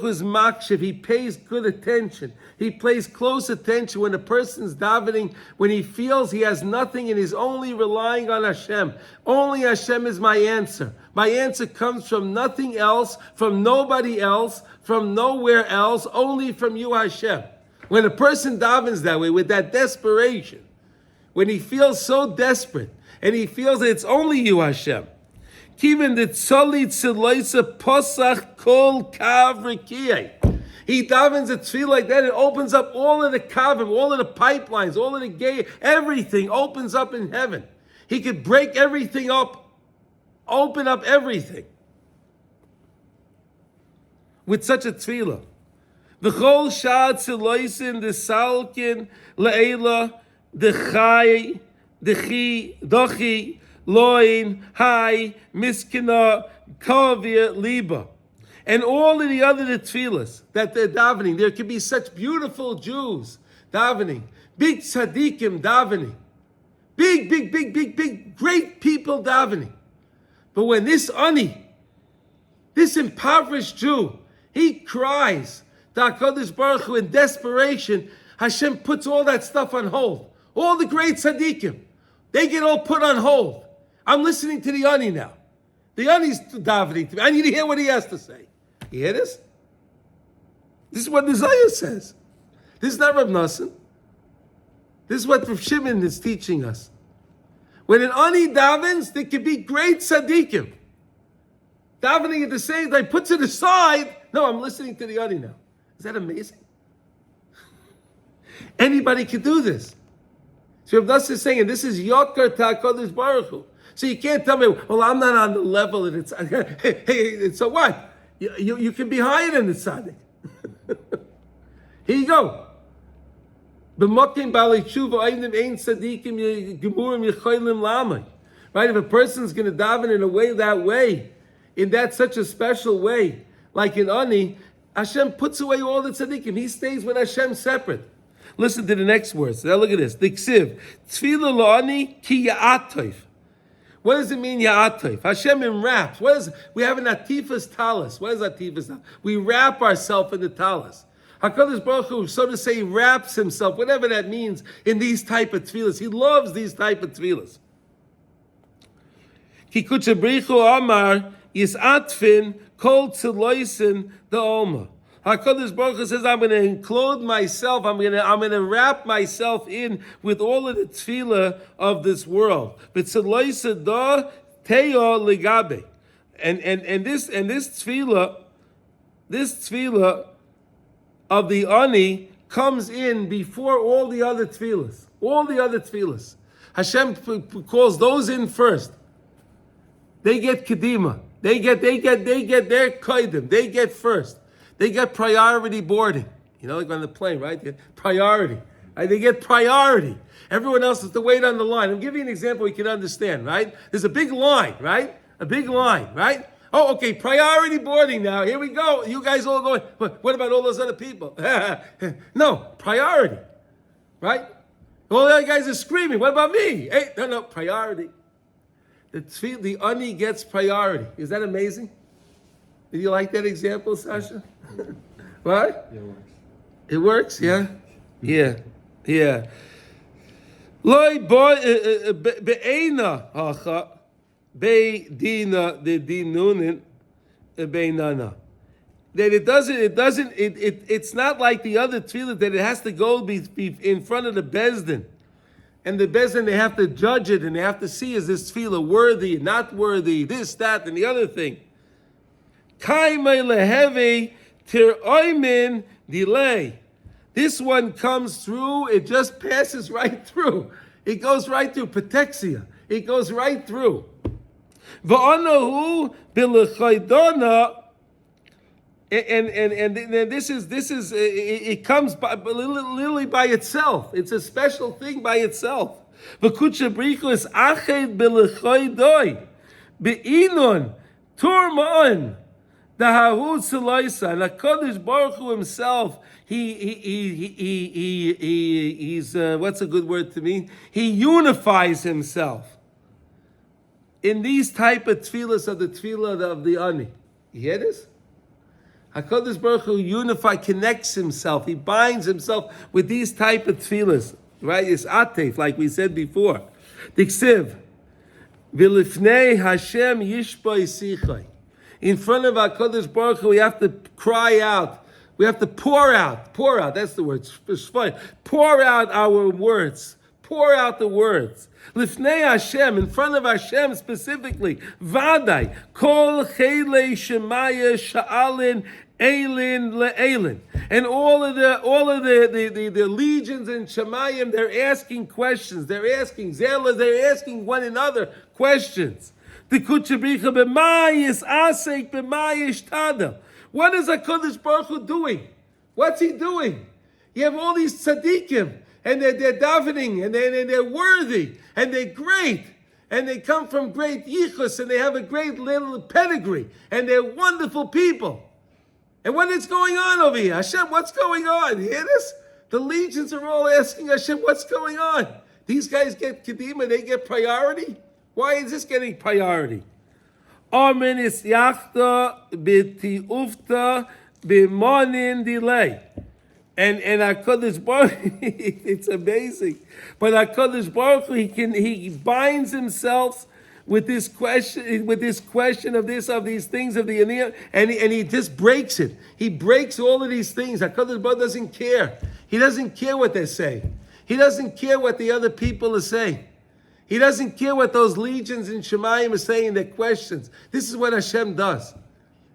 is makshiv. He pays good attention. He pays close attention when a person's davening, when he feels he has nothing and he's only relying on Hashem. Only Hashem is my answer. My answer comes from nothing else, from nobody else, from nowhere else, only from you, Hashem. When a person davens that way, with that desperation, when he feels so desperate, and he feels that it's only you, Hashem, Kivin the tzoli tziloisa posach kol kav rikiyeh. He davens a tefillah like that, it opens up all of the kavim, all of the pipelines, all of the gate, everything opens up in heaven. He could break everything up, open up everything with such a tefillah. V'chol shad tziloisin the salkin le'ela dechai dechi dochi loin hai miskina kavia liba. And all of the other tefillahs that they're davening, there could be such beautiful Jews davening, big tzaddikim davening, big, great people davening. But when this ani, this impoverished Jew, he cries to HaKadosh Baruch Hu in desperation, Hashem puts all that stuff on hold. All the great tzaddikim, they get all put on hold. I'm listening to the Ani now. The Ani's davening to me. I need to hear what he has to say. You hear this? This is what the Zayah says. This is not Rav Nosson. This is what Rav Shimon is teaching us. When an Ani davens, there can be great tzaddikim. Davening at the same time, puts it aside. No, I'm listening to the Ani now. Is that amazing? Anybody can do this. So Rav Nosson is saying, and this is Yokar Ta'akodesh Baruch Hu. So you can't tell me, well, I'm not on the level, and it's hey, so what? You can be higher than the tzaddik. Here you go. Right? If a person's going to daven in a way that way, in that such a special way, like in Ani, Hashem puts away all the tzaddikim. He stays with Hashem separate. Listen to the next words. Now look at this. Diksiv, Tefila lo'ani ki ya'atov. What does it mean, ya'atov? Hashem enwraps. We have an atifas talis. What is atifas talis? We wrap ourselves in the talis. HaKadosh Baruch Hu, so to say, wraps himself, whatever that means, in these type of tefillas. He loves these type of tefillas. Ki kutchabrichu amar yisatfin kol tziloisin da'oma. HaKadosh Baruch Hu says, I'm going to enclose myself, I'm going to wrap myself in with all of the tefillah of this world. But tziloisin da teo ligabe. And this tefillah of the Ani comes in before all the other tefillahs. All the other tefillahs. Hashem calls those in first. They get kedima. They get their kaidim. They get first. They get priority boarding. You know, like on the plane, right? Priority. Right? They get priority. Everyone else has to wait on the line. I'll give you an example you can understand, right? There's a big line, right? A big line, right? Oh, okay, priority boarding now. Here we go. You guys all going, what about all those other people? No, priority, right? All the other guys are screaming, what about me? Hey, no, priority. The Ani gets priority. Is that amazing? Did you like that example, Sasha? What? Yeah, it works. It works, yeah? Yeah. Loi be'ena hacha. Be'dina de dinunin be'nana. That it's not like the other tefillah that it has to go be in front of the bezdin. And the bezdin, they have to judge it and they have to see, is this tefillah worthy, not worthy, this, that, and the other thing. Kaimei lehevi tir oimin delay. This one comes through, it just passes right through. It goes right through, petexia. It goes right through. Va'anahu bilechaydona, and this is it comes literally by itself. It's a special thing by itself. V'kutsha brichu is ached bilechaydoi beinon turman dahahu tzelaisa. And HaKadosh Baruch Hu himself, he's what's a good word to mean? He unifies himself in these type of tefillahs of the tefillah of the Ani. You hear this? HaKadosh Baruch Hu connects himself. He binds himself with these type of tefillahs. Right? It's atef, like we said before. Diksiv, v'lifnei Hashem yishboi sichai. In front of HaKadosh Baruch Hu, we have to cry out. We have to pour out. That's the word. Pour out our words. Pour out the words. Lifnei Hashem, in front of Hashem specifically. Vadai, kol chele shemaya sha'alin elin le'elin. And all of the legions in Shemayim, they're asking questions. They're asking Zela, they're asking one another questions. What is HaKadosh Baruch Hu doing? What's he doing? You have all these tzaddikim, and they're davening, and they're worthy, and they're great, and they come from great yichus, and they have a great little pedigree, and they're wonderful people. And what is going on over here? Hashem, what's going on? You hear this? The legions are all asking Hashem, what's going on? These guys get kedima, they get priority? Why is this getting priority? Amen is yachta b'tiufta b'monin delay. And HaKadosh Baruch it's amazing. But HaKadosh Baruch Hu, he binds himself with this question of these things of the Aniyah, and he just breaks it. He breaks all of these things. HaKadosh Baruch Hu doesn't care. He doesn't care what they say. He doesn't care what the other people are saying. He doesn't care what those legions in Shemayim are saying, their questions. This is what Hashem does.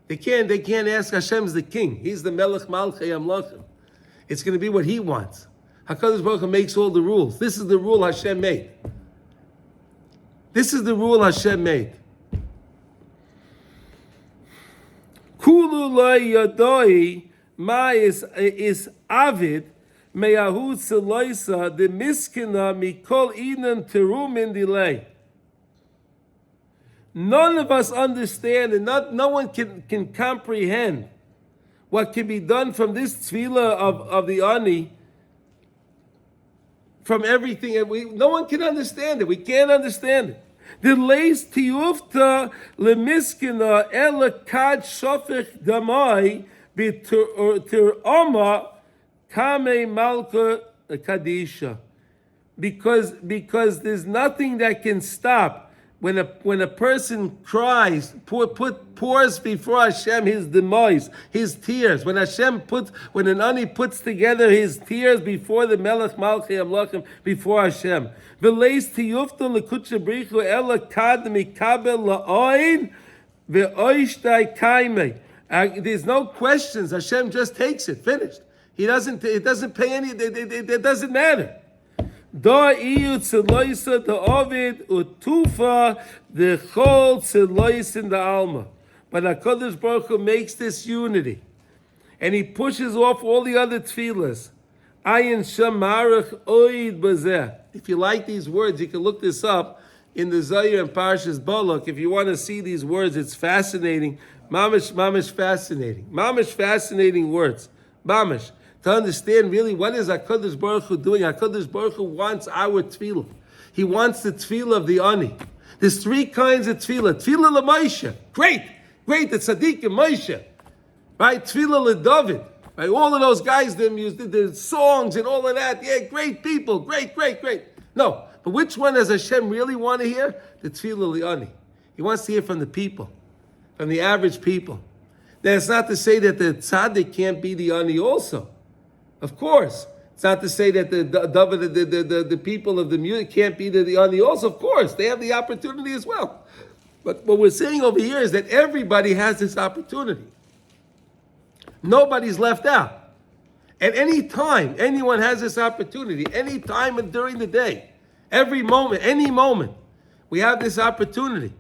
They can't ask. Hashem's the king. He's the Melech Malchei Amlachim. It's going to be what he wants. HaKadosh Baruch Hu makes all the rules. This is the rule Hashem made. This is the rule Hashem made. Kulu lo yadoi ma is avid me'ahu tzeloisa de miskina mikol inan terumin delay. None of us understand, and no one can comprehend what can be done from this tefillah of the ani, from everything. No one can understand it. We can't understand it. The leis tiyufta lemiskina elakad shofech damai b'tir'ama kame malka kadisha. Because there's nothing that can stop. When a person cries, pours before Hashem his demise, his tears. When an ani puts together his tears before the Melech Malchei Amlachim, before Hashem. V'leis tiyufta l'kutsha brichu ela kad mikabel la'oin ve'oishtai kaimei. There's no questions. Hashem just takes it. Finished. It doesn't pay any. It doesn't matter. Da iyu tzeloisa da ovid utufa the chol tzelois in the alma. But HaKadosh Baruch Hu makes this unity. And he pushes off all the other tefillas. Ayin shamarach oid bazeh. If you like these words, you can look this up in the Zayir and Parshas Balak. If you want to see these words, it's fascinating. Mamish fascinating. Mamish fascinating words. Mamish. To understand really what is HaKadosh Baruch Hu doing. HaKadosh Baruch Hu wants our tefillah. He wants the tefillah of the ani. There's three kinds of tefillah. Tefillah l'Moshe. Great. The tzaddik and Moshe. Right? Tefillah l'David. Right? All of those guys, them used the songs and all of that. Yeah, great people. Great. No. But which one does Hashem really want to hear? The tefillah l'ani. He wants to hear from the people. From the average people. That's not to say that the tzaddik can't be the ani also. Of course, it's not to say that the people of the music can't be the ani also. Of course, they have the opportunity as well. But what we're saying over here is that everybody has this opportunity. Nobody's left out. At any time, anyone has this opportunity. Any time and during the day, every moment, any moment, we have this opportunity.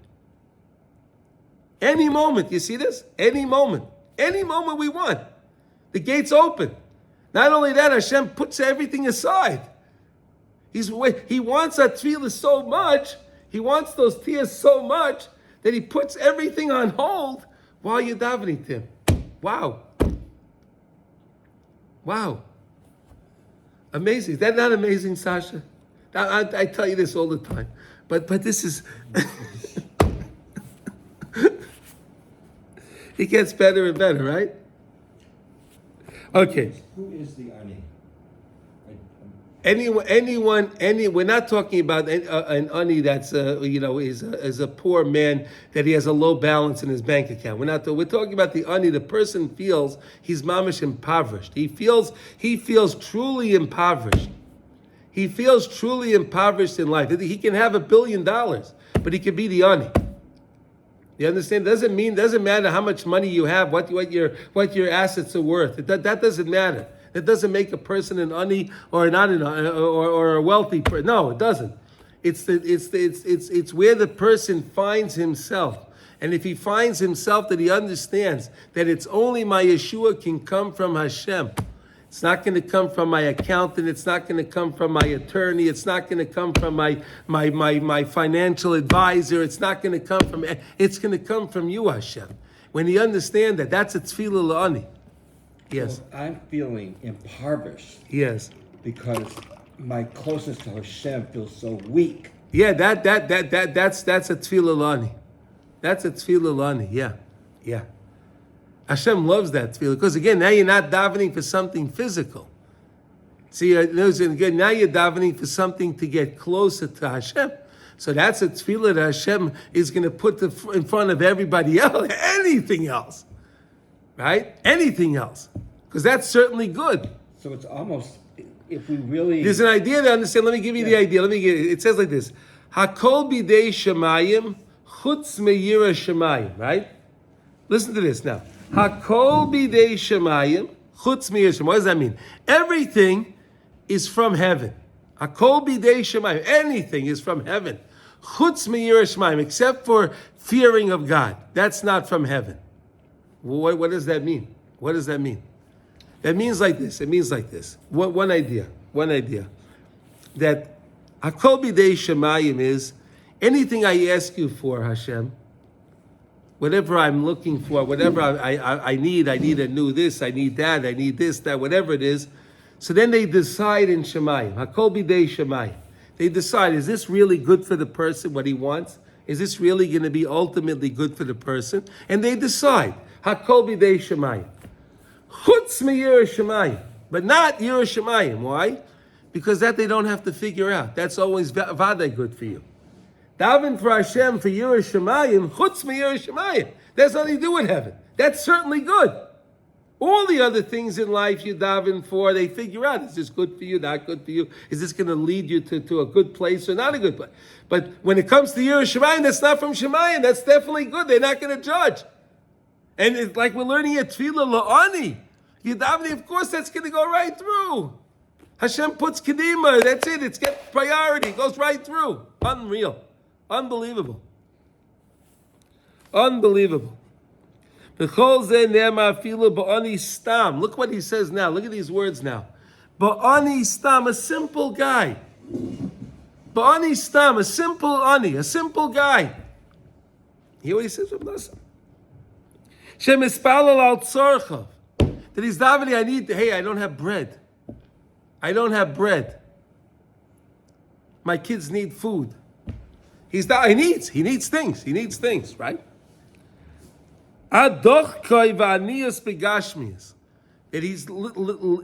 Any moment, you see this? Any moment we want. The gate's open. Not only that, Hashem puts everything aside. He wants our tefillah so much, he wants those tears so much, that he puts everything on hold while you're davening to him. Wow. Amazing. Is that not amazing, Sasha? I tell you this all the time. But this is... It gets better and better, right? Okay. Who is the ani? Anyone. We're not talking about an ani that's is a poor man that he has a low balance in his bank account. We're talking about the ani. The person feels he's mamish impoverished. He feels truly impoverished. He feels truly impoverished in life. He can have $1 billion, but he can be the ani. You understand? Doesn't matter how much money you have, what your assets are worth. That doesn't matter. It doesn't make a person an ani or not an or a wealthy person. No, it doesn't. It's where the person finds himself. And if he finds himself that he understands that it's only my Yeshua can come from Hashem. It's not going to come from my accountant. It's not going to come from my attorney. It's not going to come from my financial advisor. It's not going to come from. It's going to come from you, Hashem. When you understand that, that's a tefillah la'ani. Yes. Well, I'm feeling impoverished. Yes. Because my closeness to Hashem feels so weak. Yeah, that's a tefillah la'ani. That's a tefillah la'ani. Yeah. Hashem loves that tefillah because again, now you're not davening for something physical. See, again, now you're davening for something to get closer to Hashem. So that's a tefillah that Hashem is going to put in front of everybody else, anything else, right? Anything else, because that's certainly good. So it's almost, if we really... There's an idea to understand. Let me give you the idea. It says like this: Hakol bidei shemayim chutz me'yira shemayim. Right? Listen to this now. Hakol bidei shemayim chutz me'yira shemayim. What does that mean? Everything is from heaven. Hakol bidei shemayim. Anything is from heaven. Chutz me'yira shemayim, except for fearing of God. That's not from heaven. What does that mean? What does that mean? It means like this. It means like this. One idea. That Hakol bidei shemayim is anything I ask you for, Hashem, whatever I'm looking for, whatever I need a new this, I need that, I need this, that, whatever it is. So then they decide in shemayim. Hakol bidei shemayim. They decide, is this really good for the person, what he wants? Is this really going to be ultimately good for the person? And they decide. Hakol bidei shemayim. Chutz me'yira shemayim, but not yira shemayim. Why? Because that they don't have to figure out. That's always vaday good for you. Daven for Hashem for yira shemayim, chutz me'yira shemayim. That's nothing to do with heaven. That's certainly good. All the other things in life you daven for, they figure out, is this good for you, not good for you? Is this going to lead you to a good place or not a good place? But when it comes to yira shemayim, that's not from shemayim. That's definitely good. They're not going to judge. And it's like we're learning a tefillah la'ani. You davening, of course, that's going to go right through. Hashem puts kedima. That's it. It's get priority. It goes right through. Unreal. Unbelievable. Unbelievable. Look what he says now. Look at these words now. Ba'ani stam, a simple guy. Ba'ani stam, a simple ani, a simple guy. Hear what he says from Nasa? Shem ispalal al tzorcha. That he's davening, I don't have bread. I don't have bread. My kids need food. He needs things. He needs things, right? That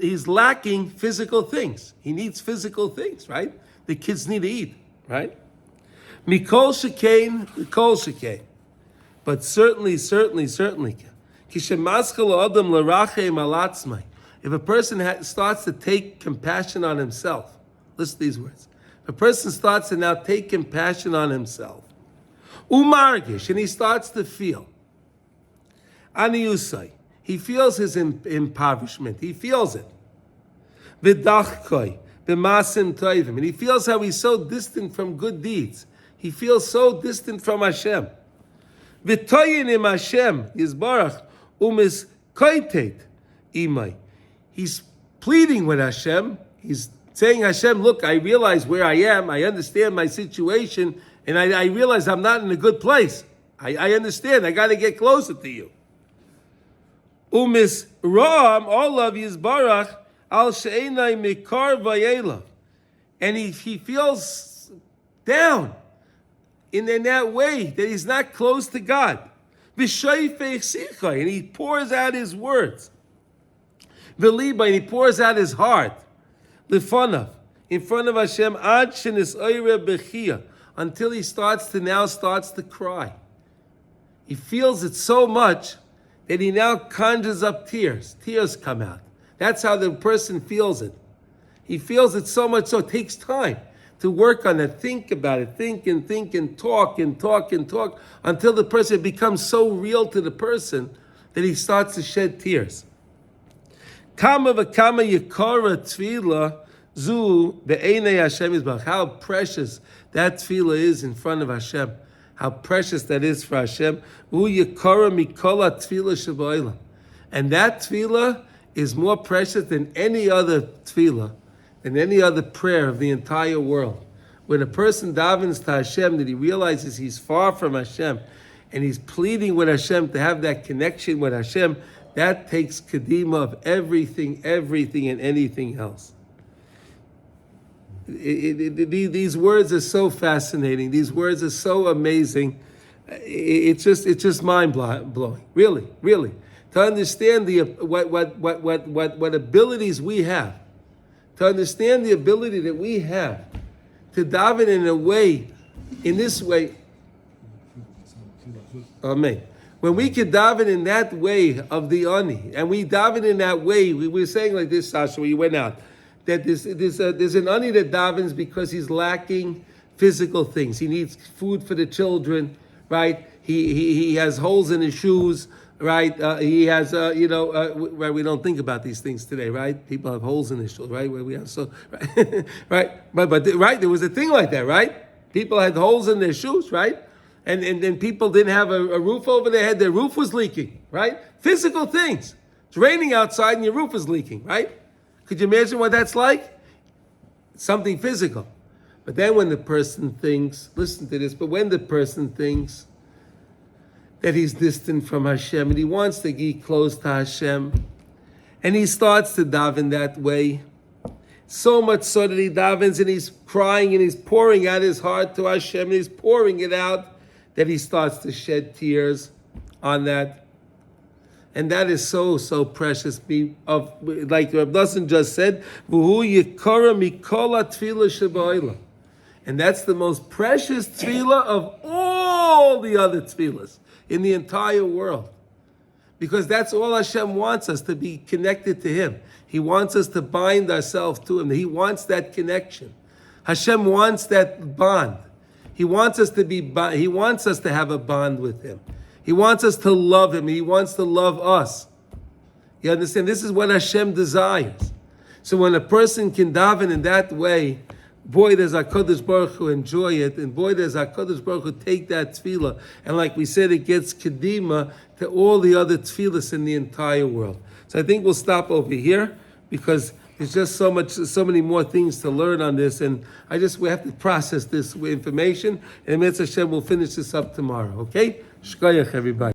he's lacking physical things. He needs physical things, right? The kids need to eat, right? Mikol shekain. But certainly. If a person starts to take compassion on himself, listen to these words. If a person starts to now take compassion on himself, umargish, and he starts to feel, aniyusai, he feels his impoverishment. He feels it. V'dachkoi, b'masim toivim, and he feels how he's so distant from good deeds. He feels so distant from Hashem. V'toyin Hashem yizbarach umis koitet imai. He's pleading with Hashem. He's saying, Hashem, look, I realize where I am. I understand my situation, and I realize I'm not in a good place. I understand. I got to get closer to you. Umis Ram, all of Yizbarach, al she'enai mikar vayela. And he feels down in that way, that he's not close to God. And he pours out his words. V'liba, and he pours out his heart. Lifanav, in front of Hashem, ad shenis oire bechia, until he starts to cry. He feels it so much that he now conjures up tears. Tears come out. That's how the person feels it. He feels it so much so it takes time to work on it, think about it, think and talk until the person becomes so real to the person that he starts to shed tears. Kama v'kama yikara tefila zu be'enei Hashem yizbarach. How precious that tefila is in front of Hashem. How precious that is for Hashem. Hu yikara mikola tefila sheba'olam. And that tefila is more precious than any other tefila, than any other prayer of the entire world. When a person davens to Hashem, that he realizes he's far from Hashem, and he's pleading with Hashem to have that connection with Hashem, that takes kedima of everything and anything else. These words are so fascinating. These words are so amazing. It's just mind blowing. Really, to understand what abilities we have to understand the ability that we have to daven in this way. Amen. When we can daven in that way of the ani, and we daven in that way, we were saying like this, Sasha, when you went out, that there's an ani that davens because he's lacking physical things. He needs food for the children, right? He has holes in his shoes, right? He has, right? We don't think about these things today, right? People have holes in their shoes, right? Where we have right, right? But right, there was a thing like that, right? People had holes in their shoes, right? And then people didn't have a roof over their head. Their roof was leaking, right? Physical things. It's raining outside and your roof is leaking, right? Could you imagine what that's like? Something physical. But then when the person thinks, listen to this, but when the person thinks that he's distant from Hashem and he wants to get close to Hashem, and he starts to daven that way, so much so that he davens and he's crying and he's pouring out his heart to Hashem and he's pouring it out, that he starts to shed tears on that. And that is so, so precious. Like Reb Nosson just said, V'hu yikara mikola tefila sheba'olam. And that's the most precious tefillah of all the other tefillahs in the entire world. Because that's all Hashem wants us, to be connected to Him. He wants us to bind ourselves to Him. He wants that connection. Hashem wants that bond. He wants us to He wants us to have a bond with Him. He wants us to love Him. He wants to love us. You understand? This is what Hashem desires. So when a person can daven in that way, boy, does HaKadosh Baruch Hu enjoy it, and boy, does HaKadosh Baruch Hu take that tefillah, and like we said, it gets kedima to all the other tefillahs in the entire world. So I think we'll stop over here, because there's just so many more things to learn on this, and we have to process this information, and Mitzvah Hashem will finish this up tomorrow, okay? Shkoyach, everybody.